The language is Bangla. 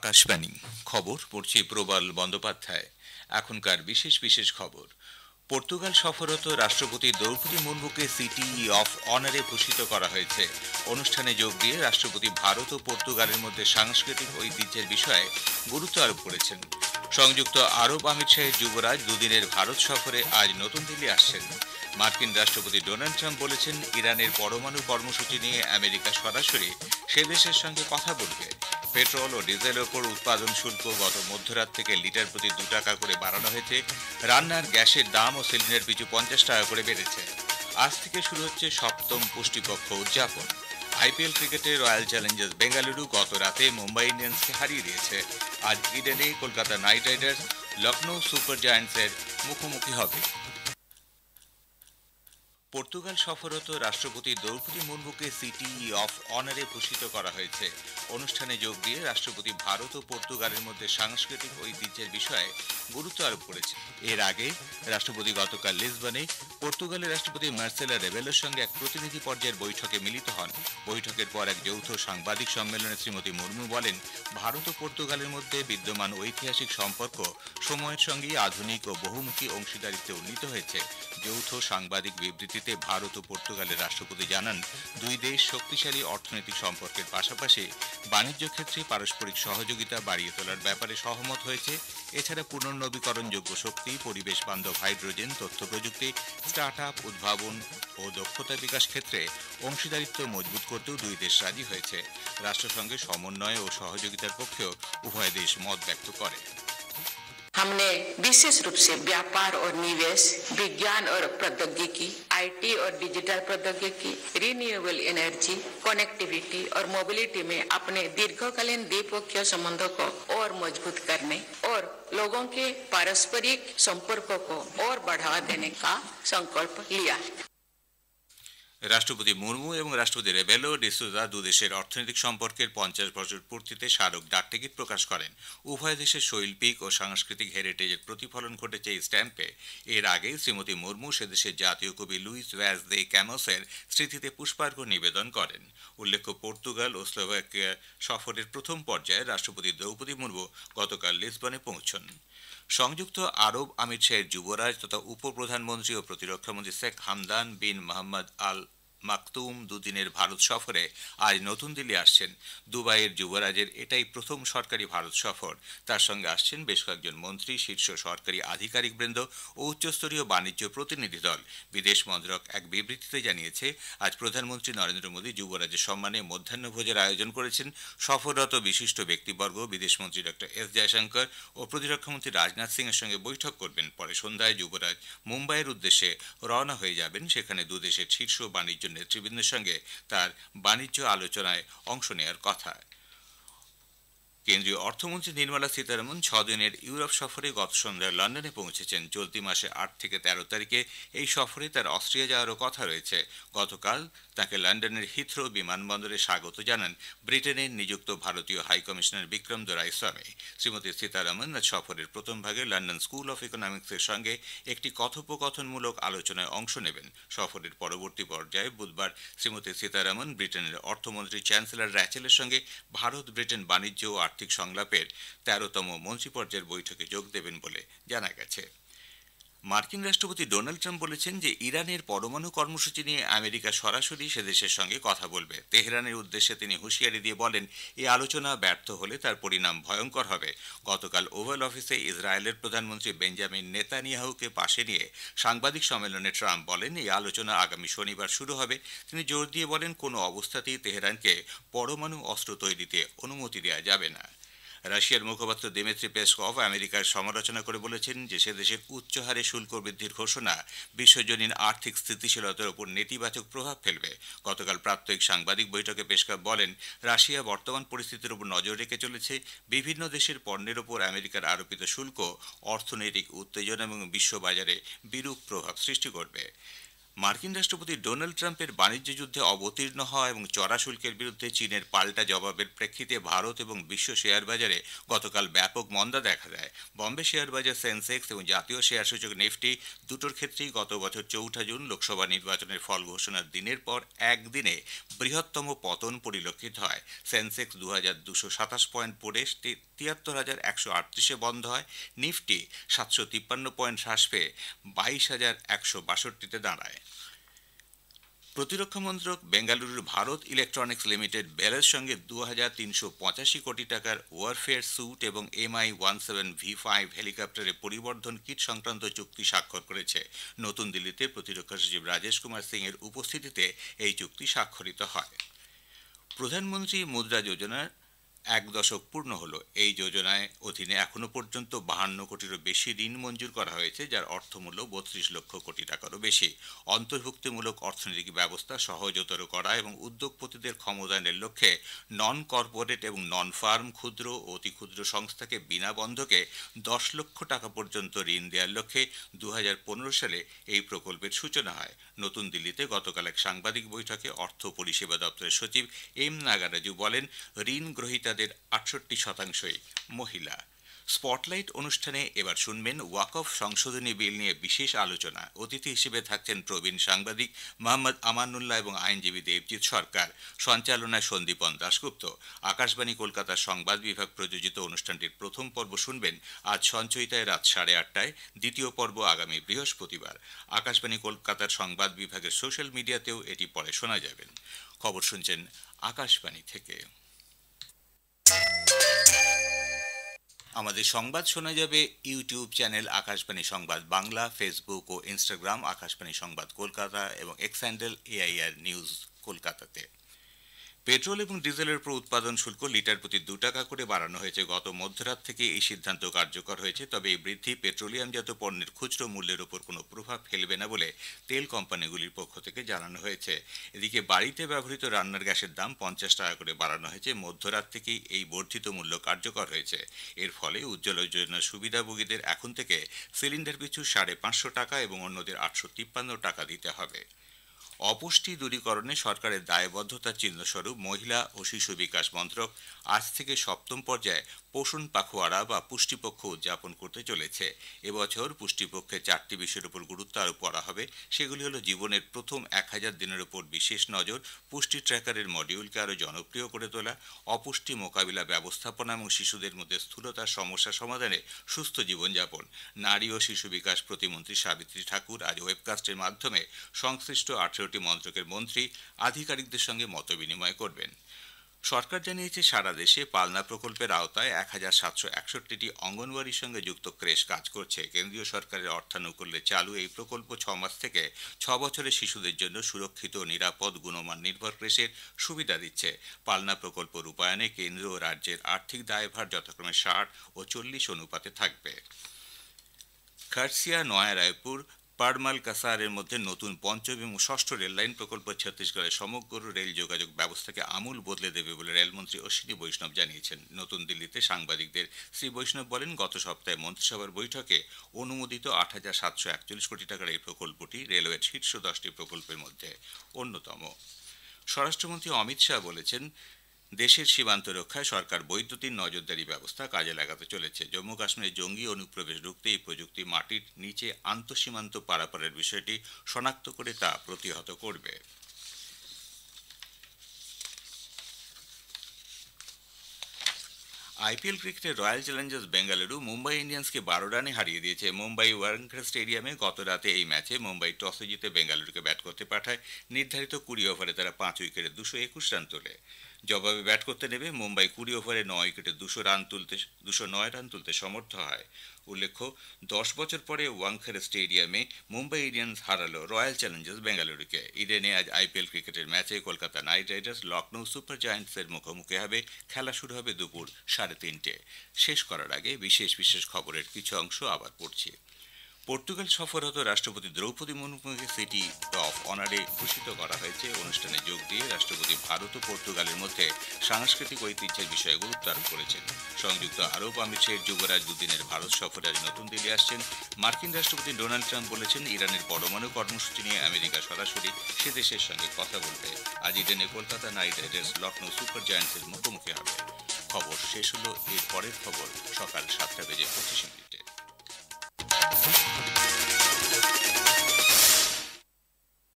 আকাশবাণী খবর পড়ছি প্রবল বন্দ্যোপাধ্যায়। এখনকার বিশেষ বিশেষ খবর। পর্তুগাল সফররত রাষ্ট্রপতি দ্রৌপদী মুর্মুকে সিটিই অফ অনারে ভূষিত করা হয়েছে। অনুষ্ঠানে যোগ দিয়ে রাষ্ট্রপতি ভারত ও পর্তুগালের মধ্যে সাংস্কৃতিক ঐতিহ্যের বিষয়ে গুরুত্ব আরোপ করেছেন। সংযুক্ত আরব আমিরশাহী যুবরাজ দুদিনের ভারত সফরে আজ নতুন দিল্লি আসছেন। মার্কিন রাষ্ট্রপতি ডোনাল্ড ট্রাম্প বলেছেন, ইরানের পরমাণু কর্মসূচি নিয়ে আমেরিকা সরাসরি সে দেশের সঙ্গে কথা বলবে। পেট্রোল ও ডিজেলের ওপর উৎপাদন শুল্ক গত মধ্যরাত থেকে লিটার প্রতি 2 টাকা করে বাড়ানো হয়েছে। রান্নার গ্যাসের দাম ও সিলিন্ডার পিছু 50 টাকা করে বেড়েছে। আজ থেকে শুরু হচ্ছে 7ম পুষ্টিপক্ষ উদযাপন। আইপিএল ক্রিকেটে রয়্যাল চ্যালেঞ্জার্স বেঙ্গালুরু গত রাতে মুম্বাই ইন্ডিয়ান্সকে হারিয়ে দিয়েছে। আজ ইডেনে Kolkata Knight Riders Lucknow Super জায়ান্টসের মুখোমুখি হবে। পর্তুগাল সফররত রাষ্ট্রপতি দ্রৌপদী মুর্মুকে সিটিই অফ অনারে ভূষিত করা হয়েছে। অনুষ্ঠানে যোগ দিয়ে রাষ্ট্রপতি ভারত ও পর্তুগালের মধ্যে সাংস্কৃতিক ঐতিহ্যের বিষয়ে গুরুত্ব আরোপ করেছে। এর আগে রাষ্ট্রপতি গতকাল লিসবনে পর্তুগালের রাষ্ট্রপতি মার্সেলো রেবেলোর সঙ্গে এক প্রতিনিধি পর্যায়ের বৈঠকে মিলিত হন। বৈঠকের পর এক যৌথ সাংবাদিক সম্মেলনে শ্রীমতী মুর্মু বলেন, ভারত ও পর্তুগালের মধ্যে বিদ্যমান ঐতিহাসিক সম্পর্ক সময়ের সঙ্গে আধুনিক ও বহুমুখী অংশীদারিত্বে উন্নীত হয়েছে। যৌথ সাংবাদিক বিবৃতিতে ভারত ও পর্তুগালের রাষ্ট্রপতি জানান, দুই দেশ শক্তিশালী অর্থনৈতিক সম্পর্কের পাশাপাশি বাণিজ্য ক্ষেত্রে পারস্পরিক সহযোগিতা বাড়িয়ে তোলার ব্যাপারে সহমত হয়েছে। এছাড়া পুনর্নবীকরণযোগ্য শক্তি, পরিবেশ বান্ধব হাইড্রোজেন, তথ্য প্রযুক্তি, স্টার্ট আপ, উদ্ভাবন ও দক্ষতা বিকাশ ক্ষেত্রে অংশীদারিত্ব মজবুত করতেও দুই দেশ রাজি হয়েছে। রাষ্ট্রসংঘে সমন্বয় ও সহযোগিতার পক্ষেও উভয় দেশ মত ব্যক্ত করে। हमने विशेष रूप से व्यापार और निवेश, विज्ञान और प्रौद्योगिकी, आईटी और डिजिटल प्रौद्योगिकी, रिन्यूएबल एनर्जी, कनेक्टिविटी और मोबिलिटी में अपने दीर्घकालीन द्विपक्षीय संबंधों को और मजबूत करने और लोगों के पारस्परिक संपर्कों को और बढ़ावा देने का संकल्प लिया। রাষ্ট্রপতি মুর্মু এবং রাষ্ট্রপতি রেবেলো ডিসুজা দুদেশের অর্থনৈতিক সম্পর্কের 50 বছর পূর্তিতে স্মারক ডাকটিকিট প্রকাশ করেন। উভয় দেশের শৈল্পিক ও সাংস্কৃতিক হেরিটেজের প্রতিফলন ঘটেছে এই স্ট্যাম্পে। এর আগে শ্রীমতী মুর্মু সেদেশের জাতীয় কবি লুইস ওয়াজ দে ক্যামোসের স্মৃতিতে পুষ্পার্ঘ্য নিবেদন করেন। উল্লেখ্য, পর্তুগাল ও স্লোভাকিয়া সফরের প্রথম পর্যায়ে রাষ্ট্রপতি দ্রৌপদী মুর্মু গতকাল লিসবনে পৌঁছন। সংযুক্ত আরব আমিরশাহীর যুবরাজ তথা উপপ্রধানমন্ত্রী ও প্রতিরক্ষামন্ত্রী শেখ হামদান বিন মোহাম্মদ আল মাকতুম দুদিনের ভারত সফরে আজ নতুন দিল্লি আসছেন। দুবাইয়ের যুবরাজের এটাই প্রথম সরকারি ভারত সফর। তার সঙ্গে আসছেন বেশ কয়েকজন মন্ত্রী, শীর্ষ সরকারি আধিকারিকবৃন্দ ও উচ্চস্তরীয় বাণিজ্য প্রতিনিধি দল। বিদেশ মন্ত্রক এক বিবৃতিতে জানিয়েছে, আজ প্রধানমন্ত্রী নরেন্দ্র মোদী যুবরাজের সম্মানে মধ্যাহ্নভোজের আয়োজন করেছেন। সফররত বিশিষ্ট ব্যক্তিবর্গ বিদেশমন্ত্রী ডক্টর এস জয়শঙ্কর ও প্রতিরক্ষামন্ত্রী রাজনাথ সিং এর সঙ্গে বৈঠক করবেন। পরে সন্ধ্যায় যুবরাজ মুম্বাইয়ের উদ্দেশ্যে রওনা হয়ে যাবেন। সেখানে দুদেশের শীর্ষ বাণিজ্য নেতৃবৃন্দের সঙ্গে তার বাণিজ্য আলোচনায় অংশ নেওয়ার কথা। কেন্দ্রীয় অর্থমন্ত্রী নির্মলা সীতারমণ 6 দিনের ইউরোপ সফরে গত সন্ধ্যায় লন্ডনে পৌঁছেছেন। চলতি মাসে 8 থেকে 13 তারিখে এই সফরে তার অস্ট্রিয়া যাওয়ারও কথা রয়েছে। গতকাল তাকে লন্ডনের হিথ্রো বিমানবন্দরে স্বাগত জানান ব্রিটেনের নিযুক্ত ভারতীয় হাইকমিশনার বিক্রম দোরাইস্বামী। শ্রীমতী সীতারমণ আজ সফরের প্রথম ভাগে লন্ডন স্কুল অফ ইকোনমিক্সের সঙ্গে একটি কথোপকথনমূলক আলোচনায় অংশ নেবেন। সফরের পরবর্তী পর্যায়ে বুধবার শ্রীমতী সীতারমণ ব্রিটেনের অর্থমন্ত্রী চ্যান্সেলর র্যাচেলের সঙ্গে ভারত ব্রিটেন বাণিজ্য ও আর্থিক সংলাপের 13তম মন্ত্রী পর্যায়ের বৈঠকে যোগ দেবেন বলে জানা গেছে। মার্কিন রাষ্ট্রপতি ডোনাল্ড ট্রাম্প বলেছেন যে ইরানের পরমাণু কর্মসূচি নিয়ে আমেরিকা সরাসরি সে দেশের সঙ্গে কথা বলবে। তেহরানের উদ্দেশ্যে তিনি হুঁশিয়ারি দিয়ে বলেন, এই আলোচনা ব্যর্থ হলে তার পরিণাম ভয়ঙ্কর হবে। গতকাল ওভাল অফিসে ইসরায়েলের প্রধানমন্ত্রী বেঞ্জামিন নেতানিয়াহুকে পাশে নিয়ে সাংবাদিক সম্মেলনে ট্রাম্প বলেন, এই আলোচনা আগামী শনিবার শুরু হবে। তিনি জোর দিয়ে বলেন, কোনো অবস্থাতেই তেহরানকে পরমাণু অস্ত্র তৈরিতে অনুমতি দেওয়া যাবে না। রাশিয়ার মুখপাত্র দিমিত্রি পেসকভ আমেরিকার সমালোচনা করে বলেছেন যে সে দেশের উচ্চ হারে শুল্ক বৃদ্ধির ঘোষণা বিশ্বজনীন আর্থিক স্থিতিশীলতার উপর নেতিবাচক প্রভাব ফেলবে। গতকাল প্রাত্যহিক সাংবাদিক বৈঠকে পেসকভ বলেন, রাশিয়া বর্তমান পরিস্থিতির উপর নজর রেখে চলেছে। বিভিন্ন দেশের পণ্যের উপর আমেরিকার আরোপিত শুল্ক অর্থনৈতিক উত্তেজনা এবং বিশ্ববাজারে বিরূপ প্রভাব সৃষ্টি করবে। মার্কিন রাষ্ট্রপতি ডোনাল্ড ট্রাম্পের বাণিজ্য যুদ্ধে অবতীর্ণ হওয়া এবং চড়া শুল্কের বিরুদ্ধে চীনের পাল্টা জবাবের প্রেক্ষিতে ভারত এবং বিশ্ব শেয়ার বাজারে গতকাল ব্যাপক মন্দা দেখা দেয়। বম্বে শেয়ার বাজার সেন্সেক্স এবং জাতীয় শেয়ার সূচক নিফটি দুটোর ক্ষেত্রেই গত বছর ৪ জুন লোকসভা নির্বাচনের ফল ঘোষণার দিনের পর একদিনে বৃহত্তম পতন পরিলক্ষিত হয়। সেন্সেক্স ২,২২৭ পয়েন্ট পড়ে ৭৩,১৩৮-এ বন্ধ হয়। নিফটি ৭৫৩ পয়েন্ট হ্রাস পেয়ে ২২,১৬২-তে দাঁড়ায়। প্রতিরক্ষা মন্ত্রক বেঙ্গালুরুর ভারত ইলেকট্রনিক্স লিমিটেড বেলের সঙ্গে ২,৩৮৫ কোটি টাকার ওয়ারফেয়ার স্যুট এবং MI-17V5 হেলিকপ্টারের পরিবর্ধন কিট সংক্রান্ত চুক্তি স্বাক্ষর করেছে। নতুন দিল্লিতে প্রতিরক্ষা সচিব রাজেশ কুমার সিং এর উপস্থিতিতে এই চুক্তি স্বাক্ষরিত হয়। প্রধানমন্ত্রী মুদ্রা যোজনার ১ দশক পূর্ণ হলো। এই যোজনায় অধীনে এখনো পর্যন্ত ৫২ কোটিরও বেশি ঋণ মঞ্জুর করা হয়েছে, যার অর্থমূল্য ৩২ লক্ষ কোটি টাকারও বেশি। অন্তর্ভুক্তিমূলক অর্থনৈতিক ব্যবস্থা সহজতর করা এবং উদ্যোগপতিদের ক্ষমতায়নের লক্ষ্যে নন কর্পোরেট এবং নন ফার্ম ক্ষুদ্র ও অতি ক্ষুদ্র সংস্থাকে বিনা বন্ধকে ১০ লক্ষ টাকা পর্যন্ত ঋণ দেওয়ার লক্ষ্যে ২০১৫ সালে এই প্রকল্পের সূচনা হয়। নতুন দিল্লিতে গতকাল এক সাংবাদিক বৈঠকে অর্থ পরিষেবা দপ্তরের সচিব এম নাগারাজু বলেন, ঋণ গ্রহীতাদের ৬৮% মহিলা। স্পটলাইট অনুষ্ঠানে এবার শুনবেন ওয়াকফ সংশোধনী বিল নিয়ে বিশেষ আলোচনা। অতিথি হিসেবে থাকছেন প্রবীণ সাংবাদিক মোহাম্মদ আমানুল্লাহ এবং আইনজীবী দেবজিৎ সরকার। সঞ্চালনায় সন্দীপন দাশগুপ্ত। আকাশবাণী কলকাতার সংবাদ বিভাগ প্রযোজিত অনুষ্ঠানটির প্রথম পর্ব শুনবেন আজ সঞ্চয়িতায় রাত ৮:৩০, দ্বিতীয় পর্ব আগামী বৃহস্পতিবার। আকাশবাণী কলকাতার সংবাদ বিভাগের সোশ্যাল মিডিয়াতেও এটি পরে শোনা যাবেন। খবর শুনছেন আকাশবাণী থেকে। আমাদের সংবাদ শোনা যাবে ইউটিউব চ্যানেল আকাশবাণী সংবাদ বাংলা, ফেসবুক ও ইনস্টাগ্রাম আকাশবাণী সংবাদ কলকাতা এবং এক্স হ্যান্ডেল AIR নিউজ কলকাতাতে। পেট্রোল এবং ডিজেলের উপর উৎপাদন শুল্ক লিটার প্রতি ২ টাকা করে বাড়ানো হয়েছে। গত মধ্যরাত থেকে এই সিদ্ধান্ত কার্যকর হয়েছে। তবে এই বৃদ্ধি পেট্রোলিয়ামজাত পণ্যের খুচরো মূল্যের উপর কোনো প্রভাব ফেলবে না বলে তেল কোম্পানিগুলির পক্ষ থেকে জানানো হয়েছে। এদিকে বাড়িতে ব্যবহৃত রান্নার গ্যাসের দাম ৫০ টাকা করে বাড়ানো হয়েছে। মধ্যরাত থেকেই এই বর্ধিত মূল্য কার্যকর হয়েছে। এর ফলে উজ্জ্বলা যোজনার সুবিধাভোগীদের এখন থেকে সিলিন্ডার পিছু ৫৫০ টাকা এবং অন্যদের ৮৫৩ টাকা দিতে হবে। অপুষ্টি দূরীকরণে সরকারের দায়বদ্ধতার চিহ্নস্বরূপ মহিলা ও শিশু বিকাশ মন্ত্রক আজ থেকে ৭ম পর্যায়ে পোষণ পাখোয়াড়া বা পুষ্টিপক্ষ উদযাপন করতে চলেছে। এবছর পুষ্টিপক্ষে ৪টি বিষয়ের উপর গুরুত্ব আরোপ করা হবে। সেগুলি হল জীবনের প্রথম ১,০০০ দিনের উপর বিশেষ নজর, পুষ্টি ট্র্যাকারের মডিউলকে আরও জনপ্রিয় করে তোলা, অপুষ্টি মোকাবিলা ব্যবস্থাপনা এবং শিশুদের মধ্যে স্থূলতার সমস্যা সমাধানে সুস্থ জীবনযাপন। নারী ও শিশু বিকাশ প্রতিমন্ত্রী সাবিত্রী ঠাকুর আজ ওয়েবকাস্টের মাধ্যমে সংশ্লিষ্ট ১৮টি মন্ত্রকের মন্ত্রী আধিকারিকদের সঙ্গে মতবিনিময় করবেন। সরকার জানিয়েছে, সারা দেশে পালনা প্রকল্পের আওতায় ১,৭৬১টি অঙ্গনওয়াড়ির সঙ্গে যুক্ত ক্রেশ কাজ করছে। কেন্দ্রীয় সরকারের অর্থানুকূল্যে চালু এই প্রকল্প ৬ মাস থেকে ৬ বছরের শিশুদের জন্য সুরক্ষিত, নিরাপদ, গুণমান নির্ভর ক্রেশের সুবিধা দিচ্ছে। পালনা প্রকল্প রূপায়ণে কেন্দ্র ও রাজ্যের আর্থিক দায়ভার যথাক্রমে ৬০ ও ৪০ অনুপাতে থাকবে। খারসিয়া, নয়া রায়পুর, পারমাল কাসারের মধ্যে নতুন পঞ্চম এবং ষষ্ঠ রেললাইন প্রকল্প ছত্তিশগড়ের সমগ্র রেল যোগাযোগ ব্যবস্থাকে আমূল বদলে দেবে বলে রেলমন্ত্রী অশ্বিনী বৈষ্ণব জানিয়েছেন। নতুন দিল্লিতে সাংবাদিকদের শ্রী বৈষ্ণব বলেন, গত সপ্তাহে মন্ত্রিসভার বৈঠকে অনুমোদিত ৮,৭৪১ কোটি টাকার এই প্রকল্পটি রেলওয়ের শীর্ষ ১০টি প্রকল্পের মধ্যে অন্যতম। স্বরাষ্ট্রমন্ত্রী অমিত শাহ বলেছেন, দেশের সীমান্ত রক্ষায় সরকার বৈদ্যুতিন নজরদারি ব্যবস্থা কাজে লাগাতে চলেছে। জম্মু কাশ্মীরে জঙ্গি অনুপ্রবেশ রুখতে এই প্রযুক্তি মাটির নিচে আন্তঃসীমান্ত পারাপারের বিষয়টি শনাক্ত করে তা প্রতিহত করবে। আইপিএল ক্রিকেটে রয়্যাল চ্যালেঞ্জার্স বেঙ্গালুরু মুম্বাই ইন্ডিয়ান্সকে ১২ রানে হারিয়ে দিয়েছে। মুম্বাই ওয়াংখেড়ে স্টেডিয়ামে গত রাতে এই ম্যাচে মুম্বাই টসে জিতে বেঙ্গালুরুকে ব্যাট করতে পাঠায়। নির্ধারিত ২০ ওভারে তারা ৫ উইকেটে ২২১ রান তোলে। জবাবে ব্যাট করতে নেমে মুম্বাই ২০ ওভারে ৯ উইকেটে ২০৯ রান তুলতে সমর্থ হয়। উল্লেখ্য, ১০ বছর পরে ওয়াংখেড়ে স্টেডিয়ামে মুম্বাই ইন্ডিয়ান্স হারালো রয়্যাল চ্যালেঞ্জার্স বেঙ্গালুরুকে। ইডেনে আজ আইপিএল ক্রিকেটের ম্যাচে Kolkata Knight Riders Lucknow Super জায়ান্টসের মুখোমুখি হবে। খেলা শুরু হবে দুপুর ৩:৩০। শেষ করার আগে বিশেষ খবরের কিছু অংশ আবার পড়ছি। পর্তুগাল সফররত রাষ্ট্রপতি দ্রৌপদী মুর্মুকে সিটি অফ অনারে ভূষিত করা হয়েছে। অনুষ্ঠানে যোগ দিয়ে রাষ্ট্রপতি ভারত ও পর্তুগালের মধ্যে সাংস্কৃতিক ঐতিহ্যের বিষয়ে গুরুত্ব আরোপ করেছেন। সংযুক্ত আরব আমিরাতের যুবরাজ দুদিনের ভারত সফরে আজ নতুন দিল্লি আসছেন। মার্কিন রাষ্ট্রপতি ডোনাল্ড ট্রাম্প বলেছেন, ইরানের পরমাণু কর্মসূচি নিয়ে আমেরিকা সরাসরি সে দেশের সঙ্গে কথা বলবে। আজ ইডেনে Kolkata Knight Riders Lucknow Super জায়ান্টসের মুখোমুখি হবে। খবর শেষ হলো। এর পরের খবর সকাল 7:25 মিনিটে।